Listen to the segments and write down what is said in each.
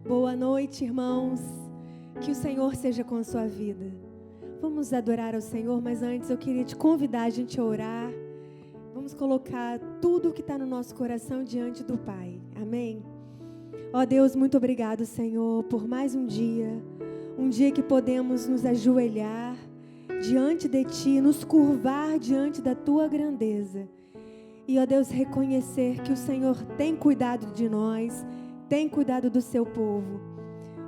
Boa noite, irmãos. Que o Senhor seja com a sua vida. Vamos adorar ao Senhor, mas antes eu queria te convidar a gente a orar. Vamos colocar tudo o que está no nosso coração diante do Pai. Amém? Ó Deus, muito obrigado, Senhor, por mais um dia que podemos nos ajoelhar diante de Ti, nos curvar diante da Tua grandeza. E, ó Deus, reconhecer que o Senhor tem cuidado de nós, tem cuidado do Seu povo.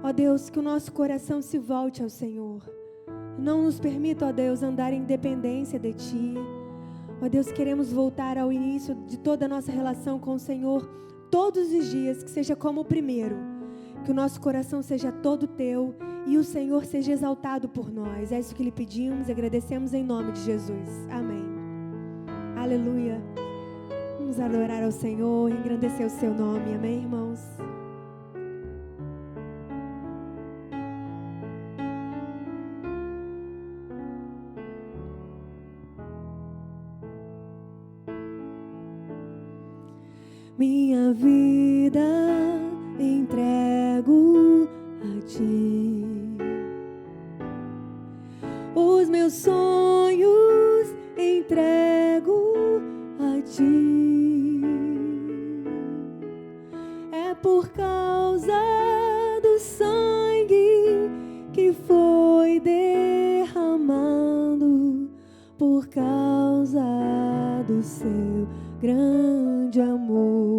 Ó Deus, que o nosso coração se volte ao Senhor. Não nos permita, ó Deus, andar em dependência de Ti. Ó Deus, queremos voltar ao início de toda a nossa relação com o Senhor todos os dias, que seja como o primeiro. Que o nosso coração seja todo Teu e o Senhor seja exaltado por nós. É isso que lhe pedimos e agradecemos em nome de Jesus. Amém. Aleluia. Vamos adorar ao Senhor e engrandecer o Seu nome. Amém, irmãos? Minha vida entrego a Ti, os meus sonhos entrego a Ti. É por causa do sangue que foi derramado, por causa do Seu grande amor.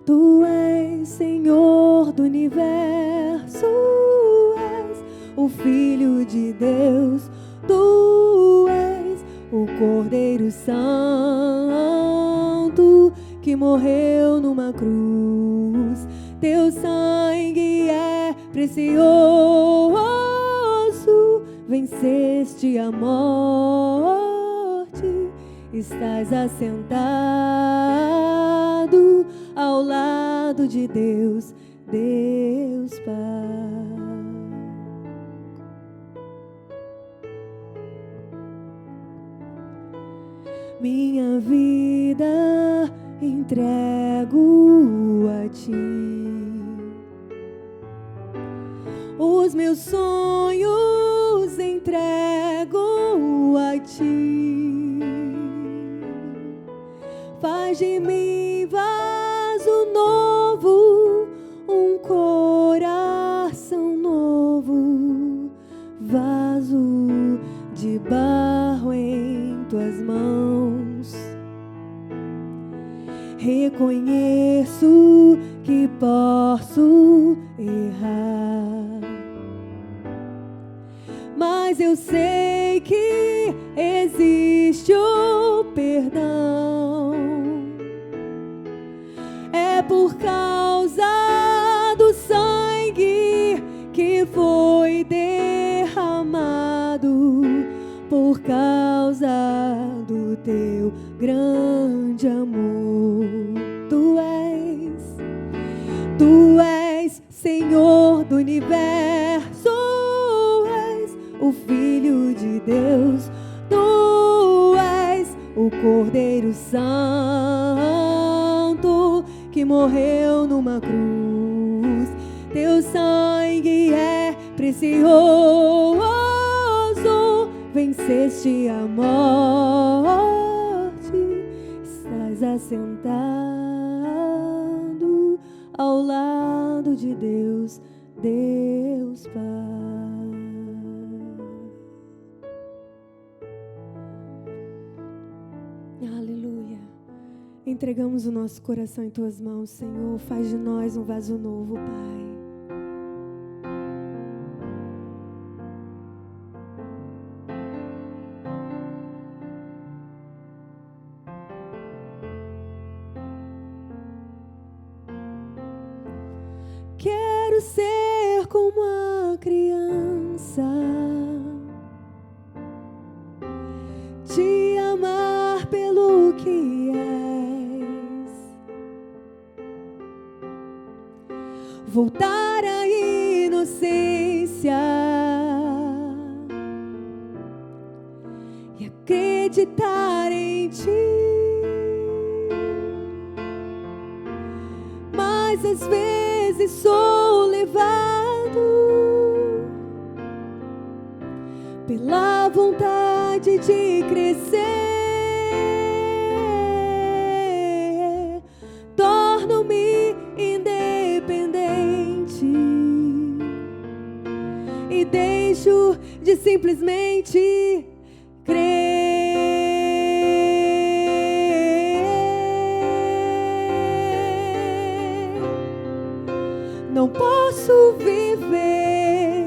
Tu és Senhor do universo, és o Filho de Deus, Tu és o Cordeiro Santo que morreu numa cruz. Teu sangue é precioso, venceste a morte. Estás assentado ao lado de Deus, Deus Pai. Minha vida entrego a Ti, os meus sonhos entrego a Ti. Faz de mim vaso novo, um coração novo, vaso de barro em Tuas mãos. Reconheço que posso errar, mas eu sei que existe o perdão. É por causa do sangue que foi derramado, por causa do Teu grande amor. Tu és Senhor do universo, és o Filho de Deus, Tu és o Cordeiro Santo que morreu numa cruz. Teu sangue é precioso, venceste a morte. Estás assentado ao lado de Deus, Deus Pai. Aleluia. Entregamos o nosso coração em Tuas mãos, Senhor. Faz de nós um vaso novo, Pai. Quero ser como a criança, Te amar pelo que és, voltar à inocência e acreditar em Ti. mas às vezes sou levado pela vontade de crescer. Torno-me independente e deixo de simplesmente crer. Não posso viver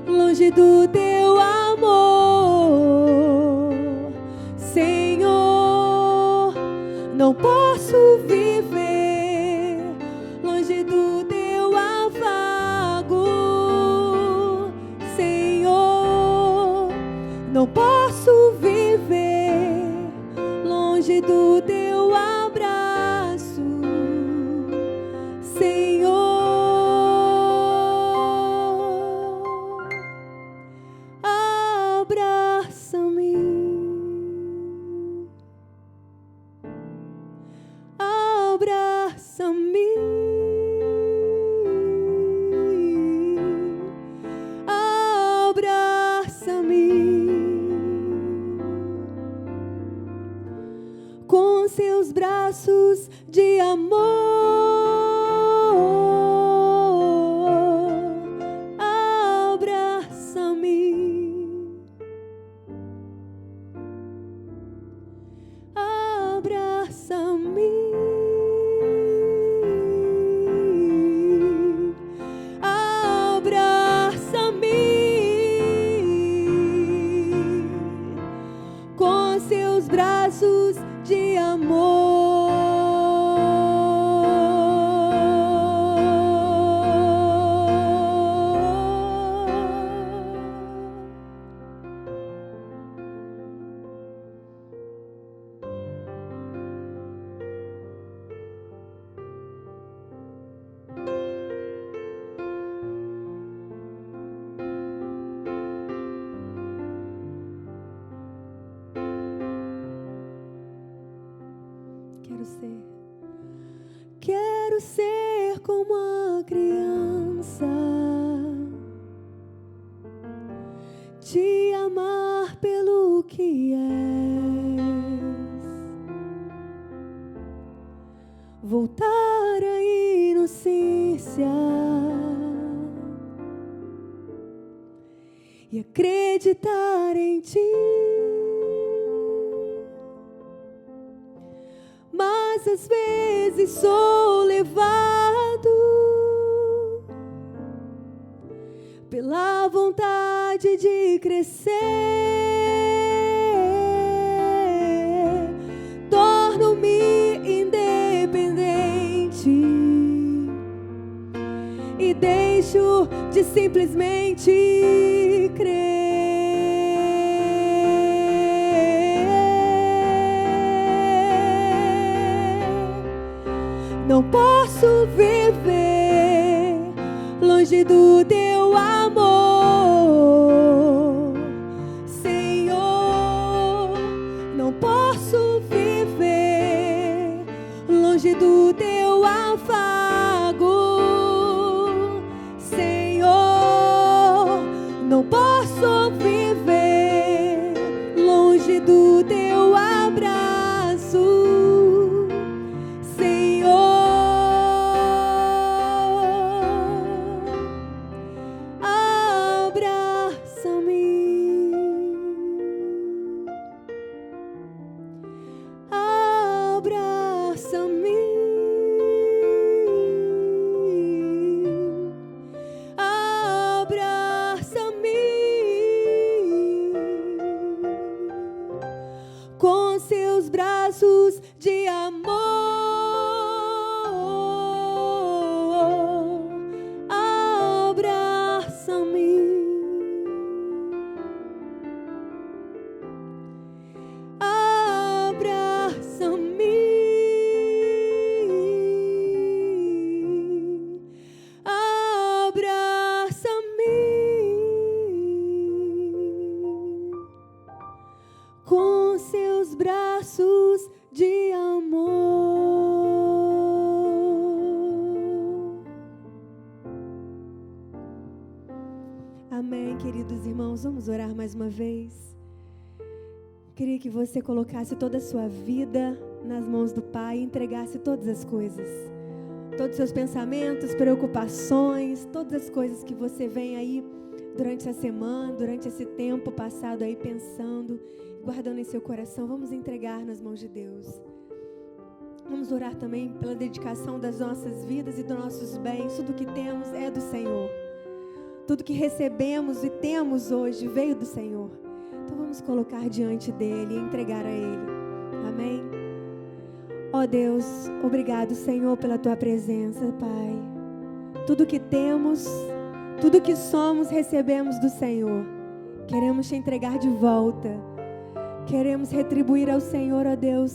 longe do teu amor, Senhor. Não posso viver longe do teu afago, Senhor. Não posso viver longe do teu abraço, Senhor. Abraça-me, abraça-me, abraça-me com seus braços de amor. Abraça-me, abraça-me, abraça-me com seus braços de amor. Quero ser como a criança, te amar pelo que és, voltar à inocência e acreditar em ti. Mas às vezes sou levado pela vontade de crescer. Torno-me independente e deixo de simplesmente crer. Não posso viver longe do teu amor, Senhor. Não posso viver longe do teu afago, Senhor. Não posso viver longe do teu abraço, abraça-me, queridos irmãos, vamos orar mais uma vez. Queria que você colocasse toda a sua vida nas mãos do Pai e entregasse todas as coisas. Todos os seus pensamentos, preocupações, todas as coisas que você vem aí durante a semana, durante esse tempo passado aí pensando, guardando em seu coração, vamos entregar nas mãos de Deus. Vamos orar também pela dedicação das nossas vidas e dos nossos bens. Tudo que temos é do Senhor. Tudo que recebemos e temos hoje veio do Senhor. Então vamos colocar diante dEle e entregar a Ele. Amém? Ó Deus, obrigado, Senhor, pela Tua presença, Pai. Tudo que temos, tudo que somos, recebemos do Senhor. Queremos Te entregar de volta. Queremos retribuir ao Senhor, ó Deus.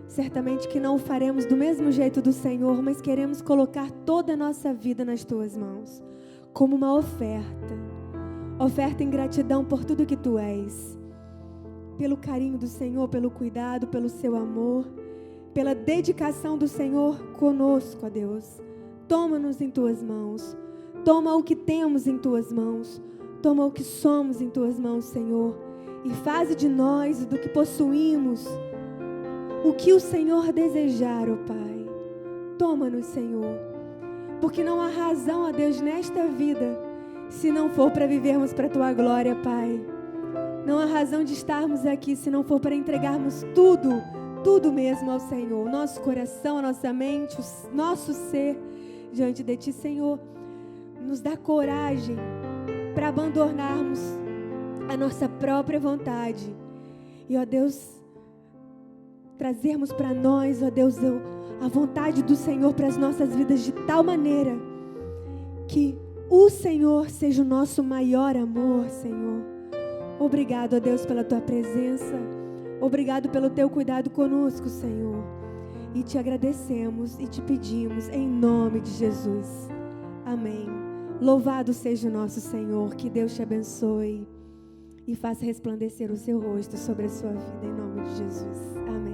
Certamente que não o faremos do mesmo jeito do Senhor, mas queremos colocar toda a nossa vida nas Tuas mãos, como uma oferta. Oferta em gratidão por tudo que Tu és. Pelo carinho do Senhor, pelo cuidado, pelo Seu amor, pela dedicação do Senhor conosco, ó Deus. Toma-nos em Tuas mãos. Toma o que temos em Tuas mãos. Toma o que somos em Tuas mãos, Senhor. E faze de nós, do que possuímos, o que o Senhor desejar, ó Pai. Toma-nos, Senhor. Porque não há razão, ó Deus, nesta vida, se não for para vivermos para a Tua glória, Pai. Não há razão de estarmos aqui se não for para entregarmos tudo mesmo ao Senhor. Nosso coração, a nossa mente, o nosso ser diante de Ti, Senhor. Nos dá coragem para abandonarmos a nossa própria vontade. E, ó Deus, trazermos para nós, ó Deus, a vontade do Senhor para as nossas vidas de tal maneira que o Senhor seja o nosso maior amor, Senhor. Obrigado, ó Deus, pela Tua presença. Obrigado pelo Teu cuidado conosco, Senhor. E Te agradecemos e Te pedimos em nome de Jesus. Amém. Louvado seja o nosso Senhor. Que Deus Te abençoe e faça resplandecer o Seu rosto sobre a sua vida, em nome de Jesus. Amém.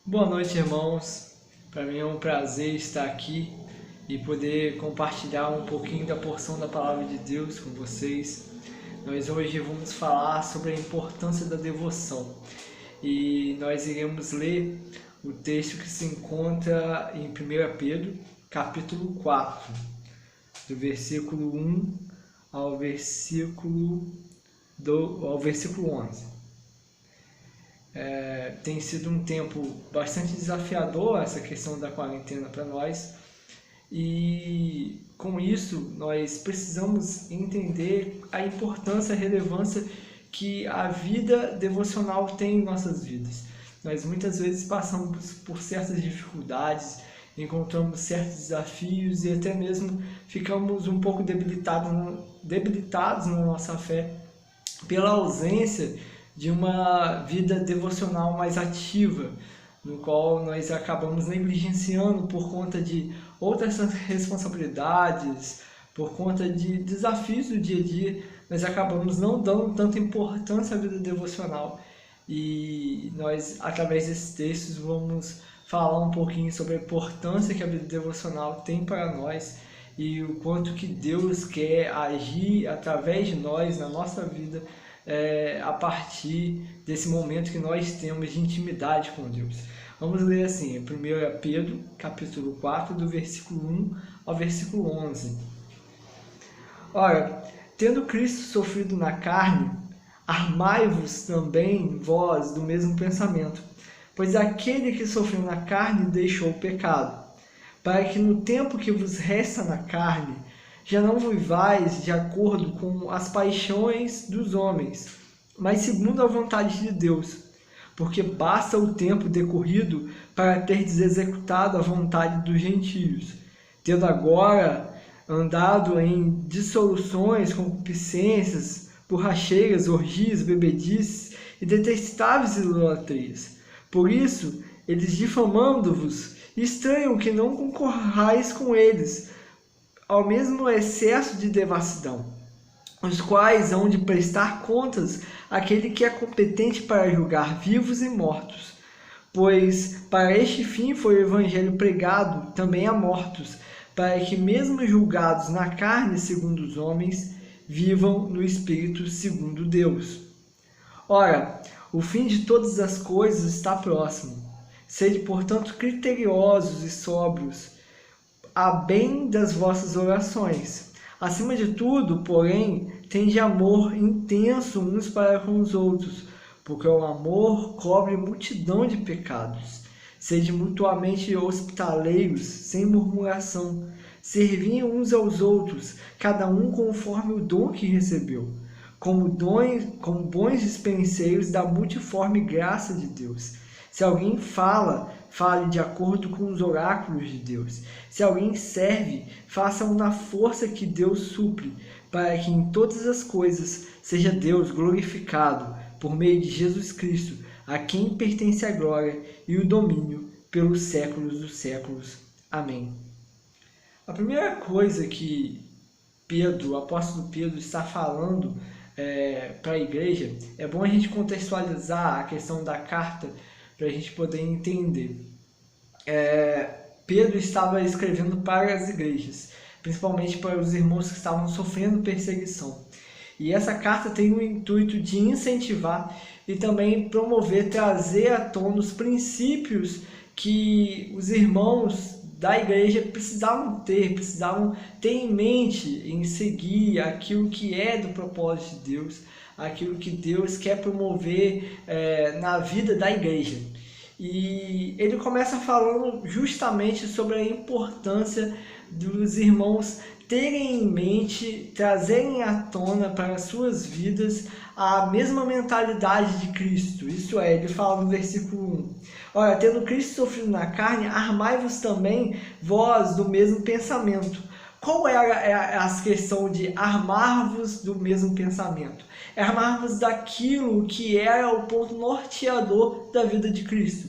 Boa noite, irmãos. Para mim é um prazer estar aqui e poder compartilhar um pouquinho da porção da Palavra de Deus com vocês. Nós hoje vamos falar sobre a importância da devoção e nós iremos ler o texto que se encontra em 1 Pedro, capítulo 4, do versículo 1 ao versículo 11. Tem sido um tempo bastante desafiador essa questão da quarentena para nós, e com isso nós precisamos entender a importância, a relevância que a vida devocional tem em nossas vidas. Nós muitas vezes passamos por certas dificuldades, encontramos certos desafios e até mesmo ficamos um pouco debilitados na nossa fé pela ausência de uma vida devocional mais ativa, no qual nós acabamos negligenciando por conta de outras responsabilidades, por conta de desafios do dia a dia. Nós acabamos não dando tanta importância à vida devocional, e nós, através desses textos, vamos falar um pouquinho sobre a importância que a vida devocional tem para nós e o quanto que Deus quer agir através de nós, na nossa vida, a partir desse momento que nós temos de intimidade com Deus. Vamos ler assim, 1 Pedro, capítulo 4, do versículo 1 ao versículo 11. Ora, tendo Cristo sofrido na carne, armai-vos também vós do mesmo pensamento, pois aquele que sofreu na carne deixou o pecado, para que no tempo que vos resta na carne, já não vivais de acordo com as paixões dos homens, mas segundo a vontade de Deus, porque basta o tempo decorrido para terdes executado a vontade dos gentios, tendo agora andado em dissoluções, concupiscências, borracheiras, orgias, bebedices e detestáveis idolatrias. Por isso, eles difamando-vos, estranham que não concorrais com eles ao mesmo excesso de devassidão, os quais hão de prestar contas àquele que é competente para julgar vivos e mortos. Pois para este fim foi o evangelho pregado também a mortos, para que mesmo julgados na carne segundo os homens, vivam no Espírito segundo Deus. Ora, o fim de todas as coisas está próximo. Sede, portanto, criteriosos e sóbrios, a bem das vossas orações. Acima de tudo, porém, tende amor intenso uns para com os outros, porque o amor cobre multidão de pecados. Sede mutuamente hospitaleiros, sem murmuração, servindo uns aos outros, cada um conforme o dom que recebeu, como bons dispenseiros da multiforme graça de Deus. Se alguém fala, fale de acordo com os oráculos de Deus. Se alguém serve, faça-o na força que Deus supre, para que em todas as coisas seja Deus glorificado, por meio de Jesus Cristo, a quem pertence a glória e o domínio pelos séculos dos séculos. Amém. A primeira coisa que o apóstolo Pedro está falando para a igreja, é bom a gente contextualizar a questão da carta para a gente poder entender. Pedro estava escrevendo para as igrejas, principalmente para os irmãos que estavam sofrendo perseguição. E essa carta tem o intuito de incentivar e também promover, trazer à tona os princípios que os irmãos da igreja precisavam ter em mente, em seguir aquilo que é do propósito de Deus, aquilo que Deus quer promover na vida da igreja. E ele começa falando justamente sobre a importância dos irmãos terem em mente, trazerem à tona para as suas vidas a mesma mentalidade de Cristo. Isso é, ele fala no versículo 1. Olha, tendo Cristo sofrido na carne, armai-vos também vós do mesmo pensamento. Qual era a questão de armar-vos do mesmo pensamento? É armar-vos daquilo que era o ponto norteador da vida de Cristo.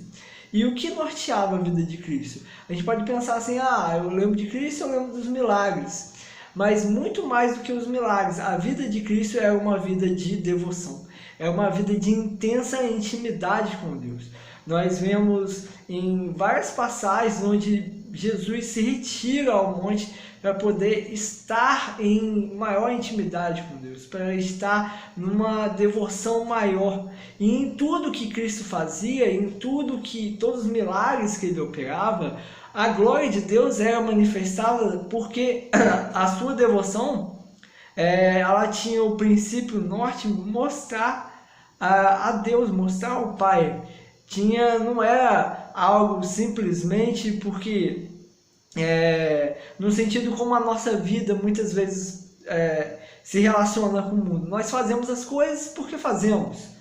E o que norteava a vida de Cristo? A gente pode pensar assim, eu lembro de Cristo, eu lembro dos milagres. Mas muito mais do que os milagres, a vida de Cristo é uma vida de devoção. É uma vida de intensa intimidade com Deus. Nós vemos em várias passagens onde Jesus se retira ao monte para poder estar em maior intimidade com Deus, para estar numa devoção maior. E em tudo que Cristo fazia, todos os milagres que ele operava, a glória de Deus era manifestada porque a sua devoção, ela tinha o princípio norte, mostrar a Deus, mostrar ao Pai. Não era algo simplesmente porque, no sentido como a nossa vida muitas vezes se relaciona com o mundo. Nós fazemos as coisas porque fazemos.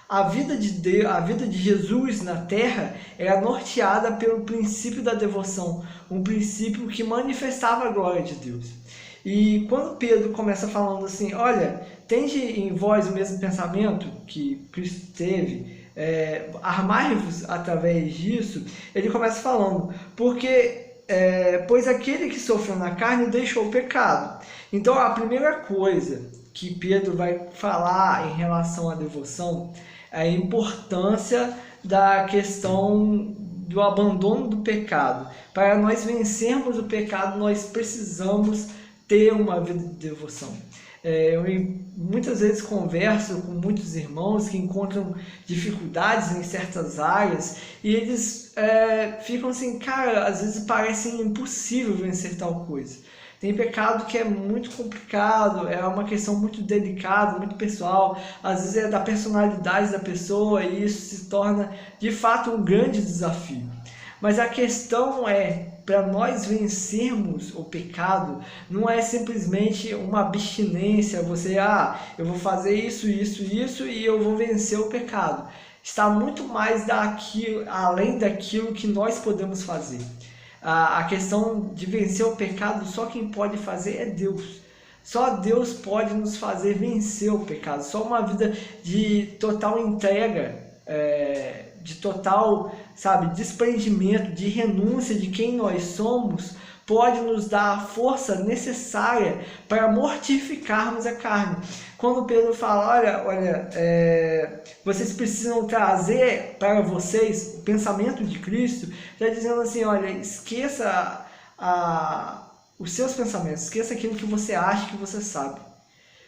A vida de Jesus na terra era norteada pelo princípio da devoção, um princípio que manifestava a glória de Deus. E quando Pedro começa falando assim, olha, tende em vós o mesmo pensamento que Cristo teve, armai-vos através disso, ele começa falando, pois aquele que sofreu na carne deixou o pecado. Então a primeira coisa que Pedro vai falar em relação à devoção é a importância da questão do abandono do pecado. Para nós vencermos o pecado, nós precisamos ter uma vida de devoção. Eu muitas vezes converso com muitos irmãos que encontram dificuldades em certas áreas e eles ficam assim, cara, às vezes parece impossível vencer tal coisa. Tem pecado que é muito complicado, é uma questão muito delicada, muito pessoal, às vezes é da personalidade da pessoa e isso se torna de fato um grande desafio. Mas a questão para nós vencermos o pecado, não é simplesmente uma abstinência, eu vou fazer isso e eu vou vencer o pecado. Está muito mais além daquilo que nós podemos fazer. A questão de vencer o pecado, só quem pode fazer é Deus. Só Deus pode nos fazer vencer o pecado. Só uma vida de total entrega, de total, desprendimento, de renúncia de quem nós somos, pode nos dar a força necessária para mortificarmos a carne. Quando Pedro fala, olha, vocês precisam trazer para vocês o pensamento de Cristo, está dizendo assim, olha, esqueça os seus pensamentos, esqueça aquilo que você acha que você sabe.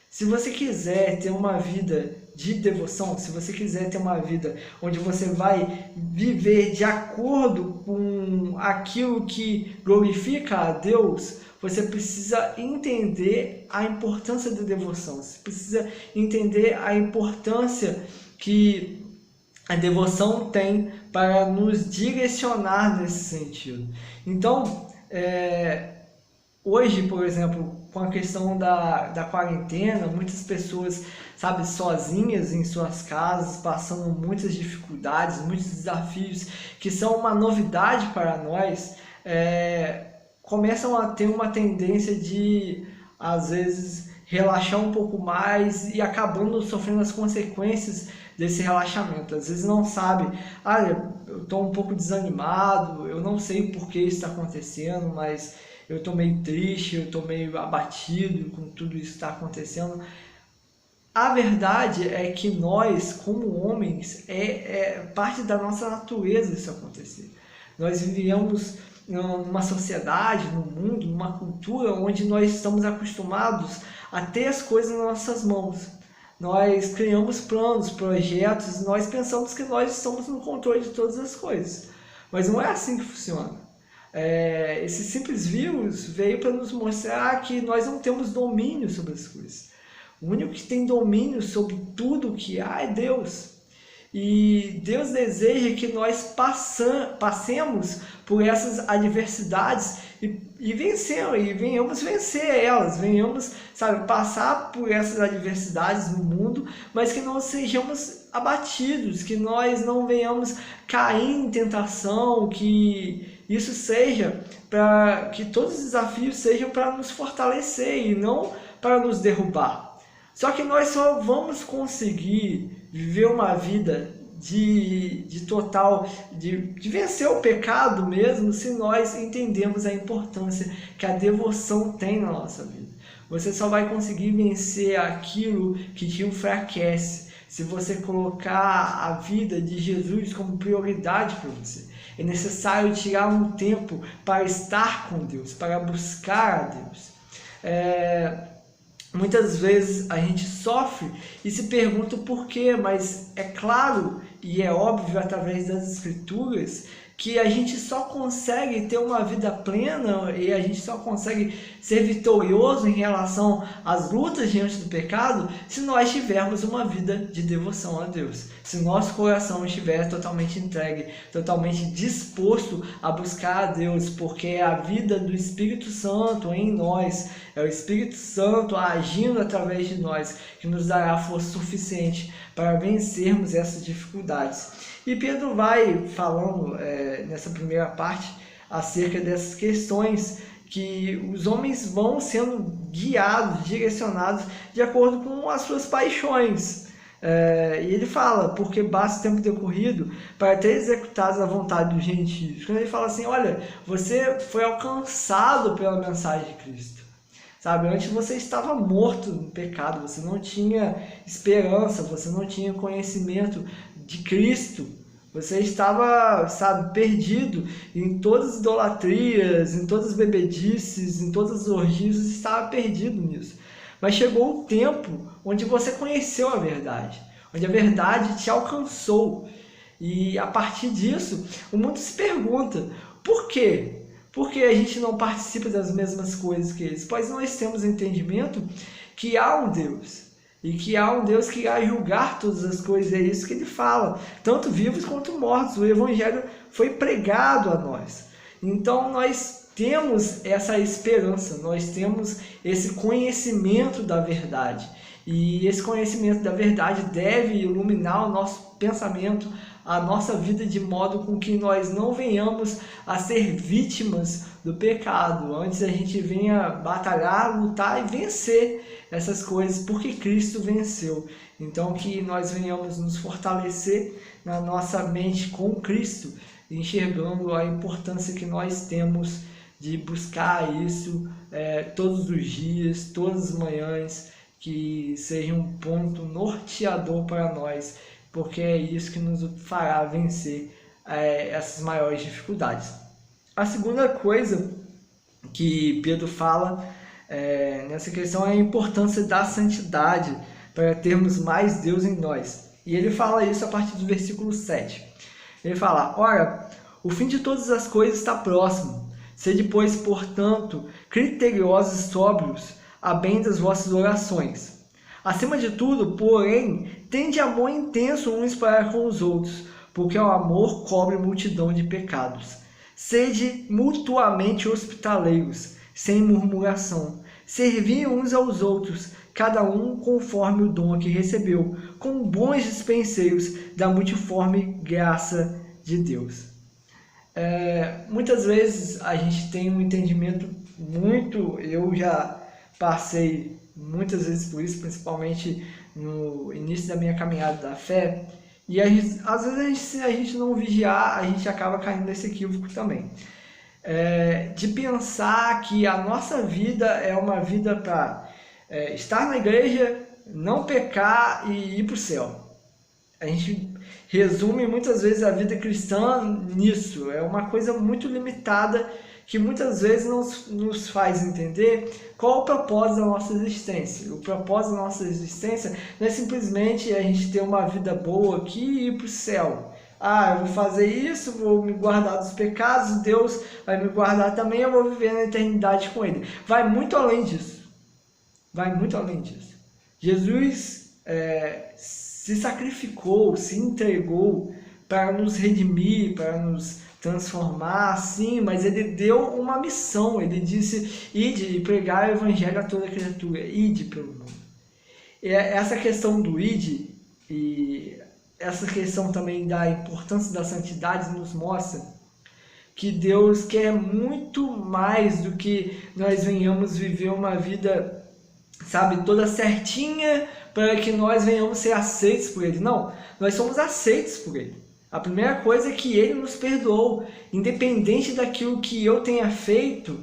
Se você quiser ter uma vida de devoção, se você quiser ter uma vida onde você vai viver de acordo com aquilo que glorifica a Deus, você precisa entender a importância da devoção. Você precisa entender a importância que a devoção tem para nos direcionar nesse sentido. Então, hoje, por exemplo, com a questão da quarentena, muitas pessoas, sozinhas em suas casas, passando muitas dificuldades, muitos desafios que são uma novidade para nós, começam a ter uma tendência de, às vezes, relaxar um pouco mais e acabando sofrendo as consequências desse relaxamento. Às vezes não sabe, eu estou um pouco desanimado, eu não sei por que isso está acontecendo, mas eu estou meio triste, eu estou meio abatido com tudo isso que está acontecendo. A verdade é que nós, como homens, é parte da nossa natureza isso acontecer. Nós vivemos numa sociedade, num mundo, numa cultura onde nós estamos acostumados a ter as coisas nas nossas mãos. Nós criamos planos, projetos, nós pensamos que nós estamos no controle de todas as coisas. Mas não é assim que funciona. Esse simples vírus veio para nos mostrar que nós não temos domínio sobre as coisas. O único que tem domínio sobre tudo que há é Deus. E Deus deseja que nós passemos por essas adversidades e venhamos vencer elas, venhamos passar por essas adversidades no mundo, mas que não sejamos abatidos, que nós não venhamos cair em tentação, que isso seja para que todos os desafios sejam para nos fortalecer e não para nos derrubar. Só que nós só vamos conseguir viver uma vida de vencer o pecado mesmo, se nós entendemos a importância que a devoção tem na nossa vida. Você só vai conseguir vencer aquilo que te enfraquece se você colocar a vida de Jesus como prioridade para você. É necessário tirar um tempo para estar com Deus, para buscar a Deus. Muitas vezes a gente sofre e se pergunta o porquê, mas é claro e é óbvio através das Escrituras que a gente só consegue ter uma vida plena e a gente só consegue ser vitorioso em relação às lutas diante do pecado se nós tivermos uma vida de devoção a Deus. Se nosso coração estiver totalmente entregue, totalmente disposto a buscar a Deus, porque é a vida do Espírito Santo em nós, é o Espírito Santo agindo através de nós que nos dará força suficiente para vencermos essas dificuldades. E Pedro vai falando nessa primeira parte acerca dessas questões que os homens vão sendo guiados, direcionados de acordo com as suas paixões. E ele fala, porque basta o tempo decorrido para ter executado a vontade dos gentios. Quando ele fala assim, olha, você foi alcançado pela mensagem de Cristo. Antes você estava morto no pecado, você não tinha esperança, você não tinha conhecimento de Cristo, você estava, perdido em todas as idolatrias, em todas as bebedices, em todas as orgias, você estava perdido nisso. Mas chegou o tempo onde você conheceu a verdade, onde a verdade te alcançou. E a partir disso, o mundo se pergunta, por quê? Porque a gente não participa das mesmas coisas que eles? Pois nós temos entendimento que há um Deus. E que há um Deus que irá julgar todas as coisas, é isso que ele fala, tanto vivos quanto mortos. O Evangelho foi pregado a nós. Então nós temos essa esperança, nós temos esse conhecimento da verdade. E esse conhecimento da verdade deve iluminar o nosso pensamento, a nossa vida de modo com que nós não venhamos a ser vítimas do pecado. Antes a gente venha batalhar, lutar e vencer essas coisas, porque Cristo venceu. Então que nós venhamos nos fortalecer na nossa mente com Cristo, enxergando a importância que nós temos de buscar isso todos os dias, todas as manhãs, que seja um ponto norteador para nós, porque é isso que nos fará vencer essas maiores dificuldades. A segunda coisa que Pedro fala nessa questão é a importância da santidade para termos mais Deus em nós. E ele fala isso a partir do versículo 7. Ele fala: ora, o fim de todas as coisas está próximo. Sede, pois, portanto, criteriosos e sóbrios, a bem das vossas orações. Acima de tudo, porém, tende amor intenso uns para com os outros, porque o amor cobre multidão de pecados. Sede mutuamente hospitaleiros, sem murmuração. Servi uns aos outros, cada um conforme o dom que recebeu, com bons dispenseiros da multiforme graça de Deus. Muitas vezes a gente tem um entendimento eu já passei muitas vezes por isso, principalmente no início da minha caminhada da fé, e às vezes se a gente não vigiar, a gente acaba caindo nesse equívoco também, de pensar que a nossa vida é uma vida para estar na igreja, não pecar e ir para o céu. A gente resume muitas vezes a vida cristã nisso. É uma coisa muito limitada que muitas vezes nos faz entender qual o propósito da nossa existência. O propósito da nossa existência não é simplesmente a gente ter uma vida boa aqui e ir para o céu. Eu vou fazer isso, vou me guardar dos pecados, Deus vai me guardar também, eu vou viver na eternidade com Ele. Vai muito além disso. Vai muito além disso. Jesus se sacrificou, se entregou para nos redimir, para nos transformar, sim, mas Ele deu uma missão. Ele disse: ide e pregar o evangelho a toda criatura, ide pelo mundo. E essa questão do ide e essa questão também da importância da santidade nos mostra que Deus quer muito mais do que nós venhamos viver uma vida, toda certinha, para que nós venhamos ser aceitos por Ele. Não, nós somos aceitos por Ele. A primeira coisa é que Ele nos perdoou. Independente daquilo que eu tenha feito,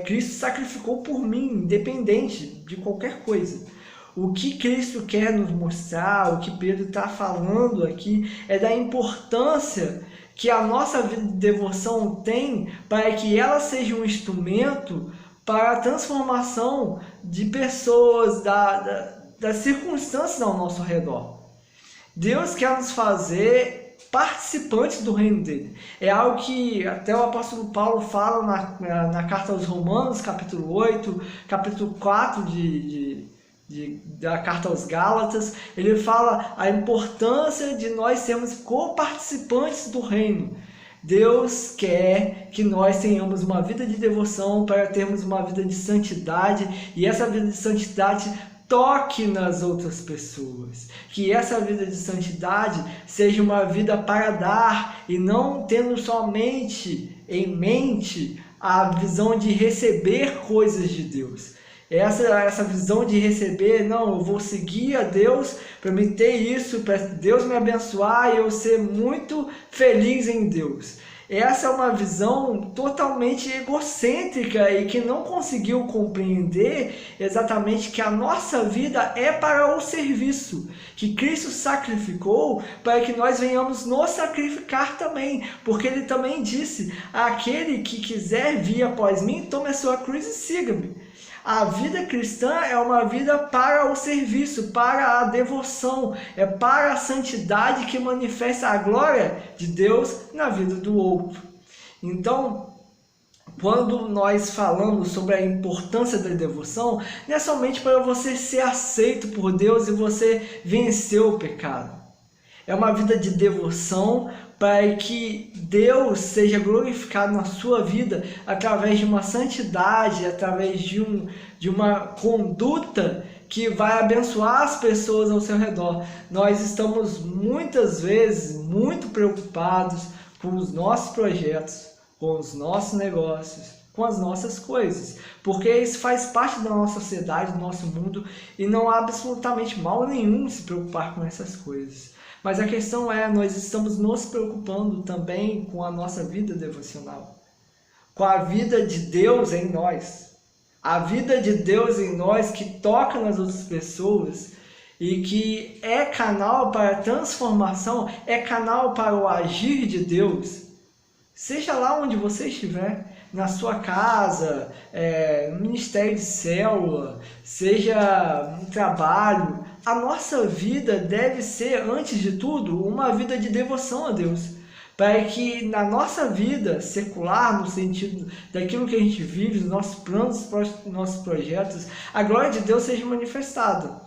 Cristo sacrificou por mim, independente de qualquer coisa. O que Cristo quer nos mostrar, o que Pedro está falando aqui, é da importância que a nossa vida de devoção tem para que ela seja um instrumento para a transformação de pessoas, das circunstâncias ao nosso redor. Deus quer nos fazer participantes do reino dele. É algo que até o apóstolo Paulo fala na carta aos Romanos, capítulo 8, capítulo 4 da carta aos Gálatas. Ele fala a importância de nós sermos co-participantes do reino. Deus quer que nós tenhamos uma vida de devoção para termos uma vida de santidade, e essa vida de santidade toque nas outras pessoas. Que essa vida de santidade seja uma vida para dar, e não tendo somente em mente a visão de receber coisas de Deus. Essa visão de receber, não, eu vou seguir a Deus para me ter isso, para Deus me abençoar e eu ser muito feliz em Deus. Essa é uma visão totalmente egocêntrica e que não conseguiu compreender exatamente que a nossa vida é para o serviço, que Cristo sacrificou para que nós venhamos nos sacrificar também, porque Ele também disse: aquele que quiser vir após mim, tome a sua cruz e siga-me. A vida cristã é uma vida para o serviço, para a devoção, é para a santidade que manifesta a glória de Deus na vida do outro. Então, quando nós falamos sobre a importância da devoção, não é somente para você ser aceito por Deus e você vencer o pecado. É uma vida de devoção para que Deus seja glorificado na sua vida através de uma santidade, através de uma conduta que vai abençoar as pessoas ao seu redor. Nós estamos muitas vezes muito preocupados com os nossos projetos, com os nossos negócios, com as nossas coisas, porque isso faz parte da nossa sociedade, do nosso mundo, e não há absolutamente mal nenhum se preocupar com essas coisas. Mas a questão é, nós estamos nos preocupando também com a nossa vida devocional, com a vida de Deus em nós. A vida de Deus em nós que toca nas outras pessoas e que é canal para a transformação, é canal para o agir de Deus. Seja lá onde você estiver, na sua casa, no ministério de célula, seja no trabalho, a nossa vida deve ser, antes de tudo, uma vida de devoção a Deus. Para que na nossa vida secular, no sentido daquilo que a gente vive, nos nossos planos, nos nossos projetos, a glória de Deus seja manifestada.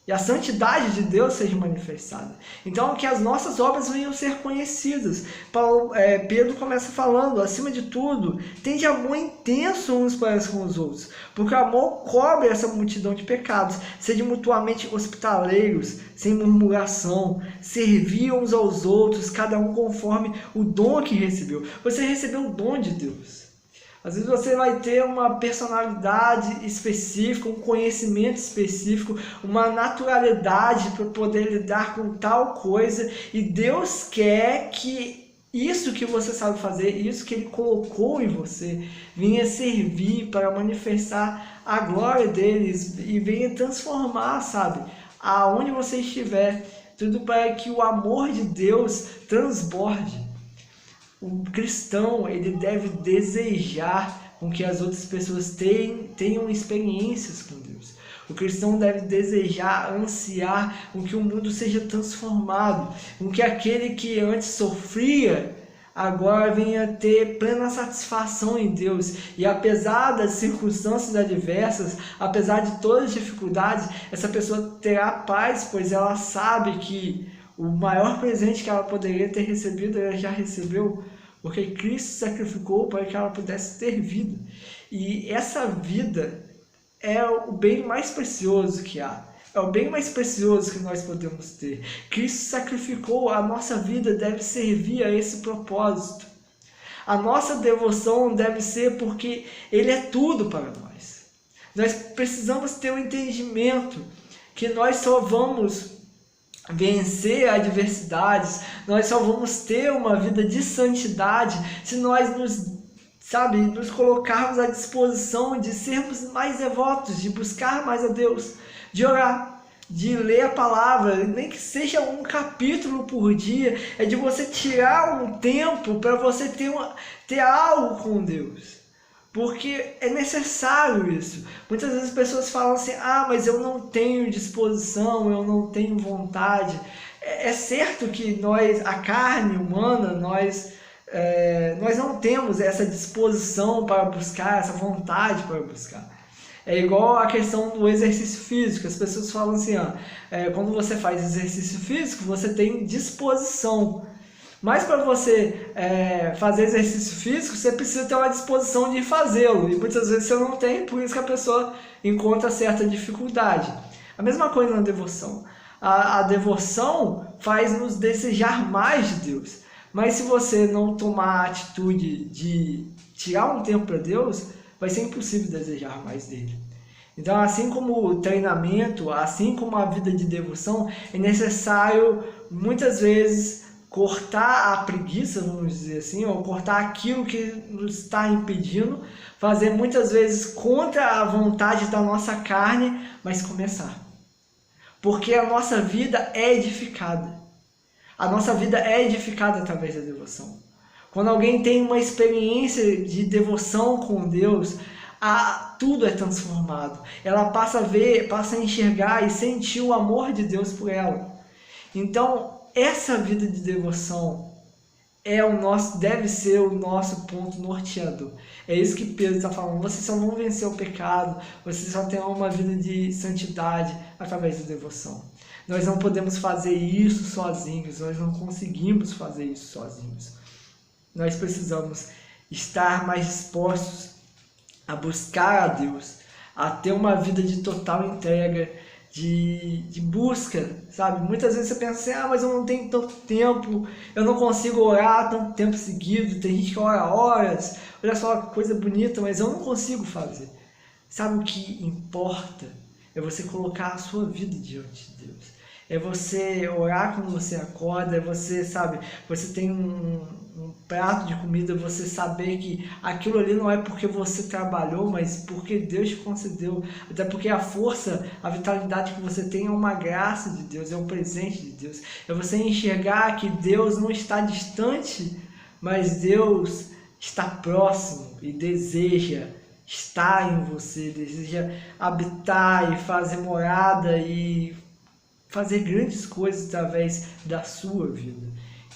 E a santidade de Deus seja manifestada. Então, que as nossas obras venham ser conhecidas. Pedro começa falando, acima de tudo, tende amor intenso uns para com os outros, porque o amor cobre essa multidão de pecados. Sede mutuamente hospitaleiros, sem murmuração, servir uns aos outros, cada um conforme o dom que recebeu. Você recebeu o dom de Deus. Às vezes você vai ter uma personalidade específica, um conhecimento específico, uma naturalidade para poder lidar com tal coisa, e Deus quer que isso que você sabe fazer, isso que Ele colocou em você, venha servir para manifestar a glória deles e venha transformar, sabe, aonde você estiver, tudo para que o amor de Deus transborde. O cristão, ele deve desejar com que as outras pessoas tenham experiências com Deus. O cristão deve desejar, ansiar com que o mundo seja transformado, com que aquele que antes sofria, agora venha ter plena satisfação em Deus. E apesar das circunstâncias adversas, apesar de todas as dificuldades, essa pessoa terá paz, pois ela sabe que o maior presente que ela poderia ter recebido, ela já recebeu, porque Cristo sacrificou para que ela pudesse ter vida. E essa vida é o bem mais precioso que há. É o bem mais precioso que nós podemos ter. Cristo sacrificou, a nossa vida deve servir a esse propósito. A nossa devoção deve ser porque Ele é tudo para nós. Nós precisamos ter um entendimento que nós só vamos vencer adversidades, nós só vamos ter uma vida de santidade se nós nos colocarmos à disposição de sermos mais devotos, de buscar mais a Deus, de orar, de ler a palavra, nem que seja um capítulo por dia, é de você tirar um tempo para você ter algo com Deus. Porque é necessário isso. Muitas vezes as pessoas falam assim, mas eu não tenho disposição, eu não tenho vontade. É certo que nós, a carne humana, nós não temos essa disposição para buscar, essa vontade para buscar. É igual a questão do exercício físico. As pessoas falam assim, quando você faz exercício físico, você tem disposição. Mas para você fazer exercício físico, você precisa ter uma disposição de fazê-lo. E muitas vezes você não tem, por isso que a pessoa encontra certa dificuldade. A mesma coisa na devoção. A devoção faz nos desejar mais de Deus. Mas se você não tomar a atitude de tirar um tempo para Deus, vai ser impossível desejar mais dele. Então, assim como o treinamento, assim como a vida de devoção, é necessário, muitas vezes, cortar a preguiça, vamos dizer assim, ou cortar aquilo que nos está impedindo, fazer muitas vezes contra a vontade da nossa carne, mas começar. Porque a nossa vida é edificada. A nossa vida é edificada através da devoção. Quando alguém tem uma experiência de devoção com Deus, tudo é transformado. Ela passa a ver, passa a enxergar e sentir o amor de Deus por ela. Então, essa vida de devoção deve ser o nosso ponto norteador. É isso que Pedro está falando. Vocês só vão vencer o pecado, vocês só terão uma vida de santidade através da devoção. Nós não podemos fazer isso sozinhos, nós não conseguimos fazer isso sozinhos. Nós precisamos estar mais dispostos a buscar a Deus, a ter uma vida de total entrega, de busca, sabe? Muitas vezes você pensa assim, mas eu não tenho tanto tempo, eu não consigo orar tanto tempo seguido, tem gente que ora horas, olha só que coisa bonita, mas eu não consigo fazer. Sabe o que importa? É você colocar a sua vida diante de Deus. É você orar quando você acorda, é você, sabe, você tem um prato de comida, você saber que aquilo ali não é porque você trabalhou, mas porque Deus te concedeu. Até porque a força, a vitalidade que você tem é uma graça de Deus, é um presente de Deus. É você enxergar que Deus não está distante, mas Deus está próximo e deseja estar em você, deseja habitar e fazer morada e fazer grandes coisas através da sua vida.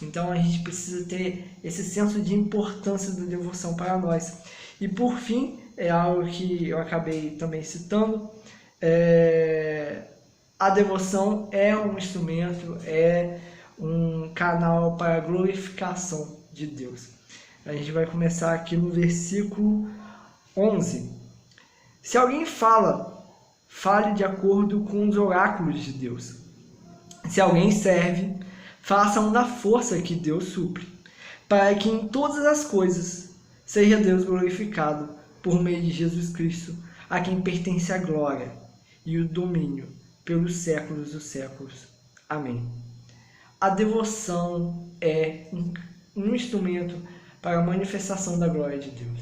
Então a gente precisa ter esse senso de importância da devoção para nós. E por fim, é algo que eu acabei também citando, a devoção é um instrumento, é um canal para a glorificação de Deus. A gente vai começar aqui no versículo 11. Se alguém fale de acordo com os oráculos de Deus. Se alguém serve, façam da força que Deus supre, para que em todas as coisas seja Deus glorificado por meio de Jesus Cristo, a quem pertence a glória e o domínio pelos séculos dos séculos. Amém. A devoção é um instrumento para a manifestação da glória de Deus.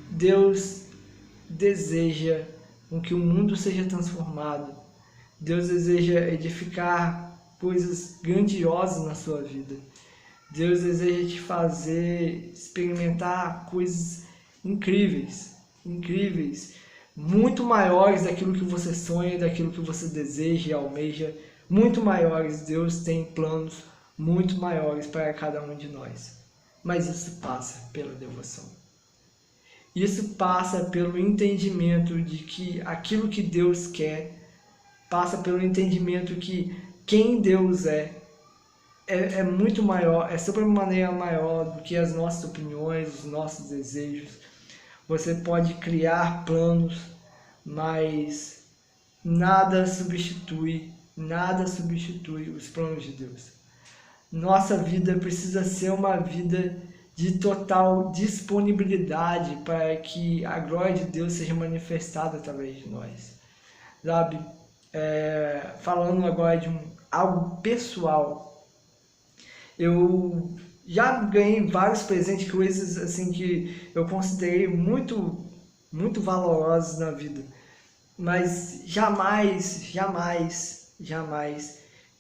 Deus deseja que o mundo seja transformado. Deus deseja edificar coisas grandiosas na sua vida. Deus deseja te fazer experimentar coisas incríveis, muito maiores daquilo que você sonha, daquilo que você deseja e almeja, muito maiores. Deus tem planos muito maiores para cada um de nós. Mas isso passa pela devoção. Isso passa pelo entendimento de que aquilo que Deus quer, passa pelo entendimento que quem Deus é muito maior, é sobremaneira maior do que as nossas opiniões, os nossos desejos. Você pode criar planos, mas nada substitui os planos de Deus. Nossa vida precisa ser uma vida de total disponibilidade para que a glória de Deus seja manifestada através de nós. Sabe? Falando agora de algo pessoal, eu já ganhei vários presentes, coisas assim que eu considerei muito, muito valorosas na vida, mas jamais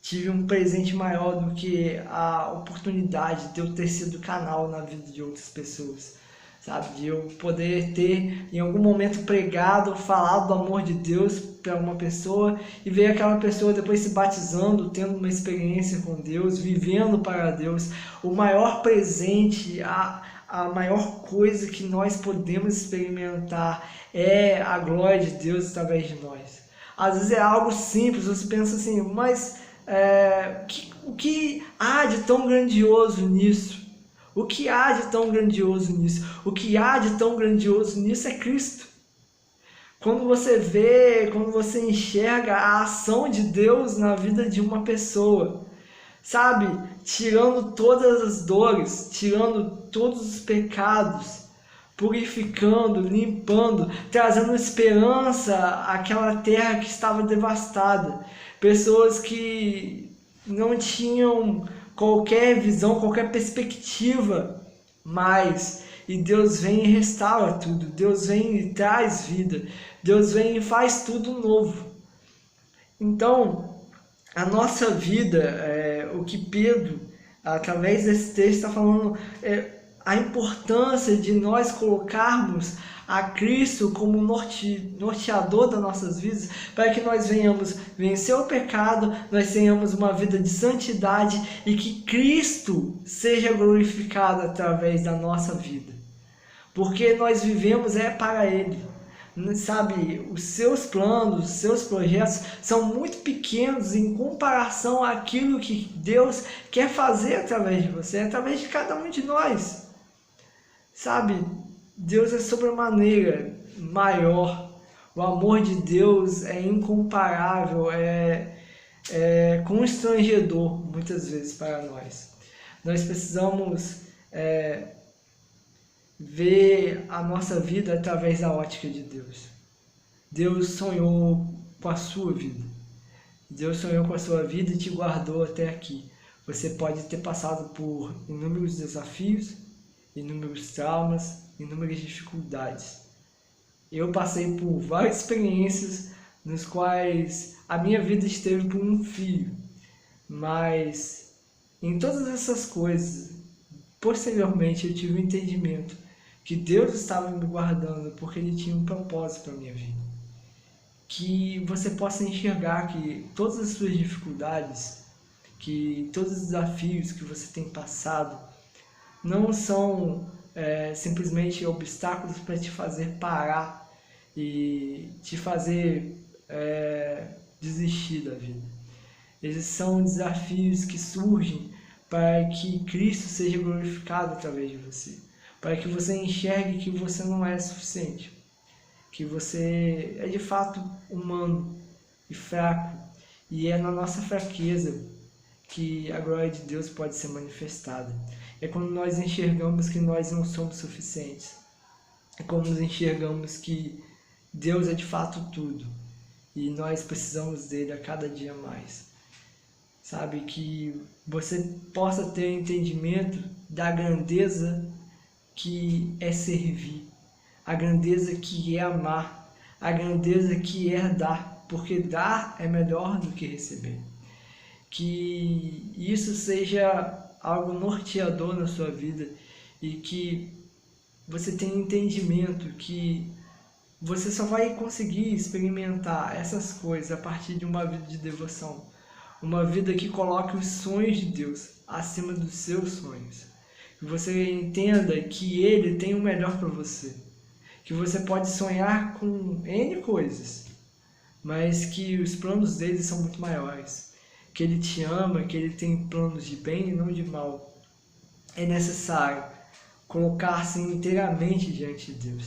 tive um presente maior do que a oportunidade de eu ter sido canal na vida de outras pessoas, sabe? De eu poder ter em algum momento pregado, falado do amor de Deus para uma pessoa e ver aquela pessoa depois se batizando, tendo uma experiência com Deus, vivendo para Deus. O maior presente, a maior coisa que nós podemos experimentar é a glória de Deus através de nós. Às vezes é algo simples, você pensa assim, mas o que há de tão grandioso nisso? O que há de tão grandioso nisso? O que há de tão grandioso nisso é Cristo. Quando você vê, quando você enxerga a ação de Deus na vida de uma pessoa, sabe? Tirando todas as dores, tirando todos os pecados, purificando, limpando, trazendo esperança àquela terra que estava devastada. Pessoas que não tinham qualquer visão, qualquer perspectiva mais. E Deus vem e restaura tudo. Deus vem e traz vida. Deus vem e faz tudo novo. Então, a nossa vida, o que Pedro, através desse texto, está falando, a importância de nós colocarmos a Cristo como norteador das nossas vidas, para que nós venhamos vencer o pecado, nós tenhamos uma vida de santidade e que Cristo seja glorificado através da nossa vida. Porque nós vivemos para Ele. Sabe, os seus planos, os seus projetos são muito pequenos em comparação àquilo que Deus quer fazer através de você, através de cada um de nós. Sabe, Deus é sobremaneira maior O amor de Deus é incomparável, é constrangedor muitas vezes para nós. Nós precisamos ver a nossa vida através da ótica de Deus. Deus sonhou com a sua vida. Deus sonhou com a sua vida e te guardou até aqui. Você pode ter passado por inúmeros desafios, inúmeros traumas, inúmeras dificuldades. Eu passei por várias experiências nos quais a minha vida esteve por um fio, mas em todas essas coisas, posteriormente eu tive o entendimento que Deus estava me guardando porque Ele tinha um propósito para a minha vida. Que você possa enxergar que todas as suas dificuldades, que todos os desafios que você tem passado, não são simplesmente obstáculos para te fazer parar e te fazer desistir da vida. Eles são desafios que surgem para que Cristo seja glorificado através de você, para que você enxergue que você não é suficiente, que você é de fato humano e fraco, e é na nossa fraqueza que a glória de Deus pode ser manifestada. É quando nós enxergamos que nós não somos suficientes, é quando nós enxergamos que Deus é de fato tudo e nós precisamos dele a cada dia mais. Sabe, que você possa ter entendimento da grandeza que é servir, a grandeza que é amar, a grandeza que é dar, porque dar é melhor do que receber. Que isso seja algo norteador na sua vida e que você tenha entendimento que você só vai conseguir experimentar essas coisas a partir de uma vida de devoção, uma vida que coloque os sonhos de Deus acima dos seus sonhos, que você entenda que Ele tem o melhor para você, que você pode sonhar com N coisas, mas que os planos dele são muito maiores, que Ele te ama, que Ele tem planos de bem e não de mal. É necessário colocar-se inteiramente diante de Deus,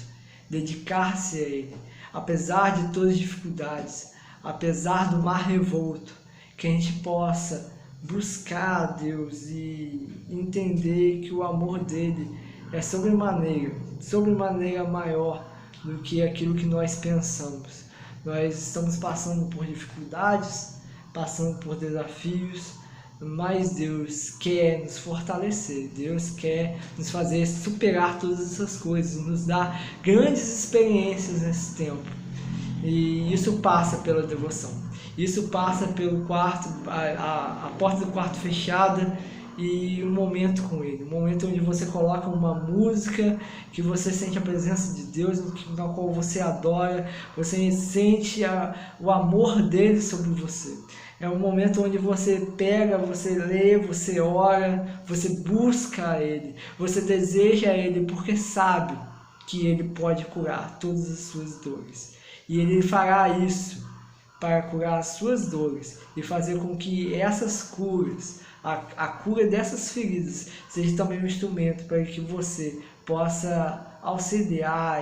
dedicar-se a Ele, apesar de todas as dificuldades, apesar do mar revolto, que a gente possa buscar a Deus e entender que o amor dele é sobremaneira maior do que aquilo que nós pensamos. Nós estamos passando por dificuldades, passando por desafios, mas Deus quer nos fortalecer, Deus quer nos fazer superar todas essas coisas, nos dar grandes experiências nesse tempo. E isso passa pela devoção, isso passa pelo quarto, a porta do quarto fechada e um momento com Ele, um momento onde você coloca uma música, que você sente a presença de Deus, na qual você adora, você sente o amor dele sobre você. É um momento onde você pega, você lê, você ora, você busca Ele, você deseja Ele porque sabe que Ele pode curar todas as suas dores. E Ele fará isso para curar as suas dores e fazer com que essas curas, a cura dessas feridas, seja também um instrumento para que você possa auxiliar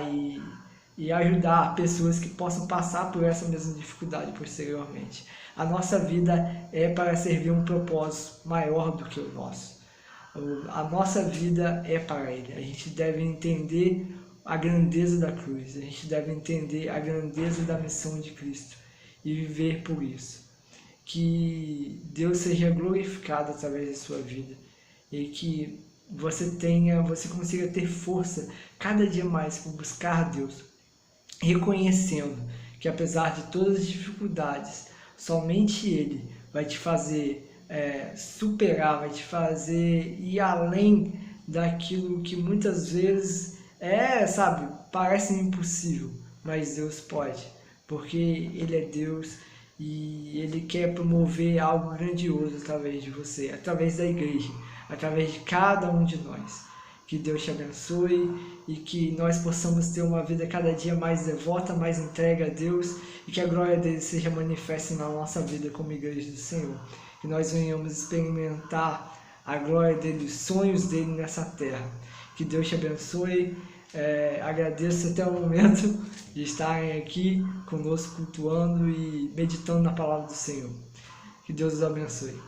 e ajudar pessoas que possam passar por essa mesma dificuldade posteriormente. A nossa vida é para servir um propósito maior do que o nosso. A nossa vida é para Ele. A gente deve entender a grandeza da cruz, a gente deve entender a grandeza da missão de Cristo e viver por isso. Que Deus seja glorificado através da sua vida e que você consiga ter força cada dia mais por buscar Deus, reconhecendo que apesar de todas as dificuldades, somente Ele vai te fazer superar, vai te fazer ir além daquilo que muitas vezes parece impossível, mas Deus pode, porque Ele é Deus e Ele quer promover algo grandioso através de você, através da igreja, através de cada um de nós. Que Deus te abençoe e que nós possamos ter uma vida cada dia mais devota, mais entregue a Deus e que a glória dele seja manifesta na nossa vida como igreja do Senhor. Que nós venhamos experimentar a glória dele, os sonhos dele nessa terra. Que Deus te abençoe. Agradeço até o momento de estarem aqui conosco, cultuando e meditando na palavra do Senhor. Que Deus os abençoe.